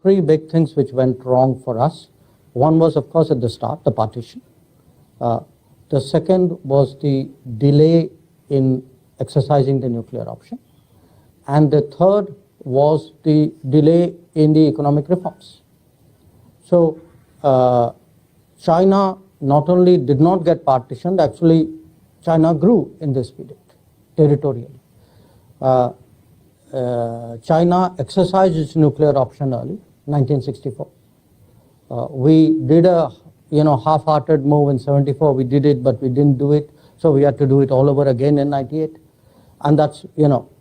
three big things which went wrong for us. One was, of course, at the start, the partition. The second was the delay in exercising the nuclear option. And the third was the delay in the economic reforms. So China not only did not get partitioned, actually China grew in this period territorially. China exercised its nuclear option early, 1964. We did a half-hearted move in 74. We did it, but we didn't do it. So we had to do it all over again in 98. And that's,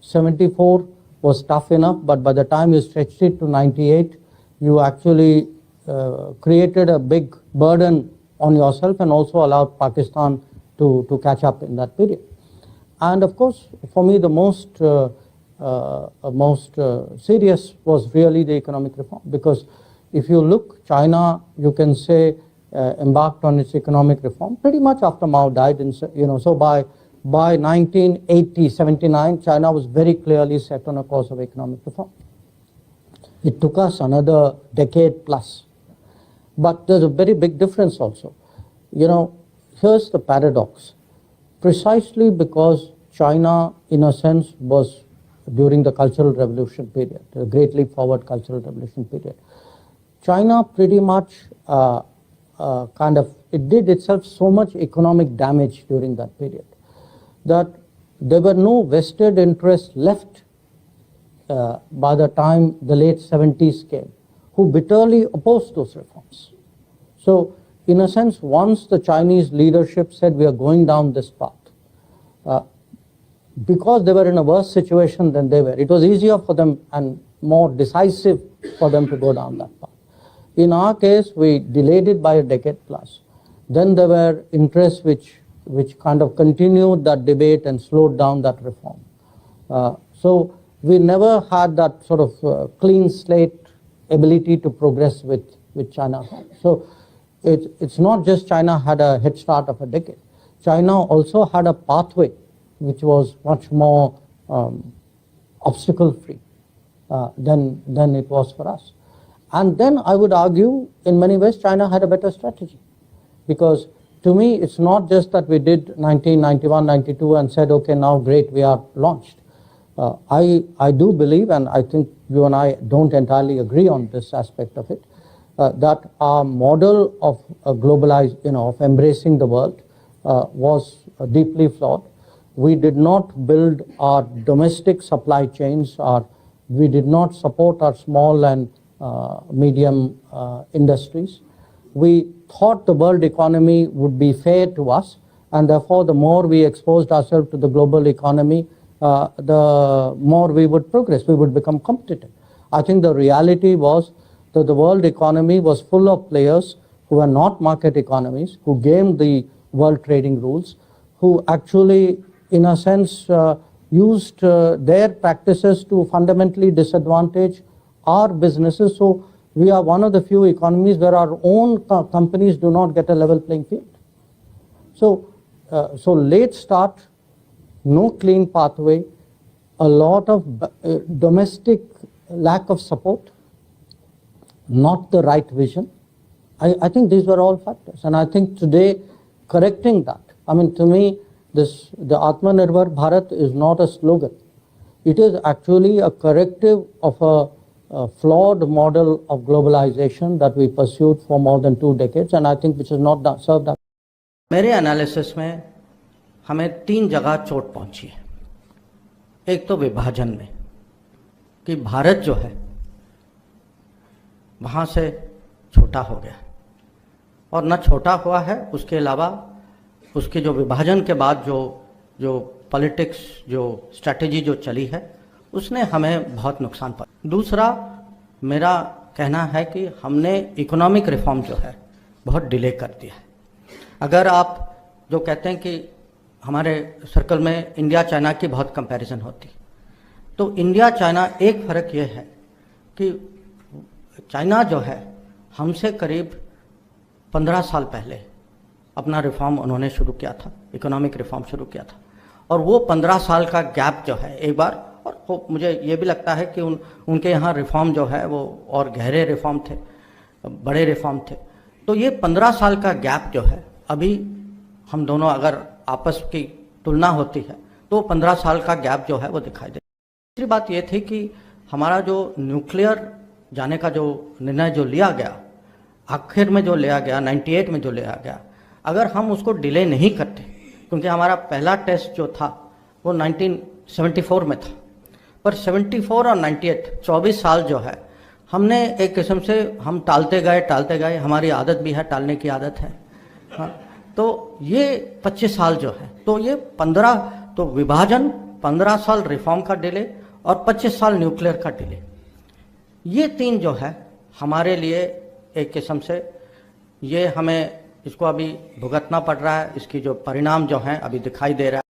74 was tough enough, but by the time you stretched it to 98, you actually created a big burden on yourself and also allowed Pakistan to catch up in that period. And of course, for me, the most serious was really the economic reform, because if you look, China, you can say, embarked on its economic reform pretty much after Mao died. So by 1980, 79, China was very clearly set on a course of economic reform. It took us another decade plus. But there's a very big difference also. Here's the paradox. Precisely because China, in a sense, was during the Cultural Revolution period, the Great Leap Forward Cultural Revolution period, China pretty much it did itself so much economic damage during that period that there were no vested interests left by the time the late 70s came, who bitterly opposed those reforms. So, in a sense, once the Chinese leadership said we are going down this path, because they were in a worse situation than they were, it was easier for them and more decisive for them to go down that path. In our case, we delayed it by a decade plus. Then there were interests which kind of continued that debate and slowed down that reform. So we never had that sort of clean slate ability to progress with China. So it's not just China had a head start of a decade. China also had a pathway which was much more obstacle-free than it was for us. And then I would argue, in many ways, China had a better strategy. Because to me, it's not just that we did 1991, 92 and said, okay, now great, we are launched. I do believe, and I think you and I don't entirely agree on this aspect of it, that our model of of embracing the world was deeply flawed. We did not build our domestic supply chains, we did not support our small and medium industries. We thought the world economy would be fair to us, and therefore the more we exposed ourselves to the global economy, the more we would progress, we would become competitive. I think the reality was that the world economy was full of players who were not market economies, who gamed the world trading rules, who actually, in a sense, used their practices to fundamentally disadvantage our businesses. So we are one of the few economies where our own companies do not get a level playing field. So late start, no clean pathway, a lot of domestic lack of support, not the right vision. I think these were all factors. And I think today, correcting that, to me, the Atmanirbhar Bharat is not a slogan. It is actually a corrective of a flawed model of globalization that we pursued for more than 2 decades, and I think which has not served us. मेरे analysis में हमें 3 जगह चोट पहुंची है। एक तो विभाजन में, कि भारत जो है वहाँ से छोटा हो गया, और न छोटा हुआ है, उसके अलावा उसके जो विभाजन के बाद जो पॉलिटिक्स, जो स्ट्रैटेजी जो चली है, उसने हमें बहुत नुकसान पहुंचा। दूसरा, मेरा कहना है कि हमने इकोनॉमिक रिफॉर्म जो है बहुत डिले कर दिया है। अगर आप जो कहते हैं कि हमारे सर्कल में इंडिया चाइना की बहुत कंपैरिजन होती, तो इंडिया चाइना एक फ़र्क ये है कि चाइना जो है हमसे करीब 15 साल पहले अपना रिफॉर्म उन्होंने शुरू किया था, इकोनॉमिक रिफॉर्म शुरू किया था, और वो 15 साल का गैप जो है एक बार, और मुझे ये भी लगता है कि उनके यहाँ रिफॉर्म जो है वो और गहरे रिफॉर्म थे, बड़े रिफॉर्म थे। तो ये 15 साल का गैप जो है, अभी हम दोनों अगर आपस की तुलना होती है तो 15 साल का गैप जो है वो दिखाई दे। दूसरी बात ये थी कि हमारा जो न्यूक्लियर जाने का जो निर्णय जो लिया गया, आखिर में जो लिया गया, 98 में जो लिया गया, अगर हम उसको डिले नहीं करते, क्योंकि हमारा पहला टेस्ट जो था वो 1974 में था, पर 74 और 98 24 साल जो है हमने एक किस्म से हम टालते गए, हमारी आदत भी है, टालने की आदत है। हाँ, तो ये 25 साल जो है, तो ये 15, तो विभाजन, 15 साल रिफॉर्म का डिले और 25 साल न्यूक्लियर का डिले, ये तीन जो है हमारे लिए एक किस्म से ये हमें इसको अभी भुगतना पड़ रहा है, इसकी जो परिणाम जो हैं अभी दिखाई दे रहा है।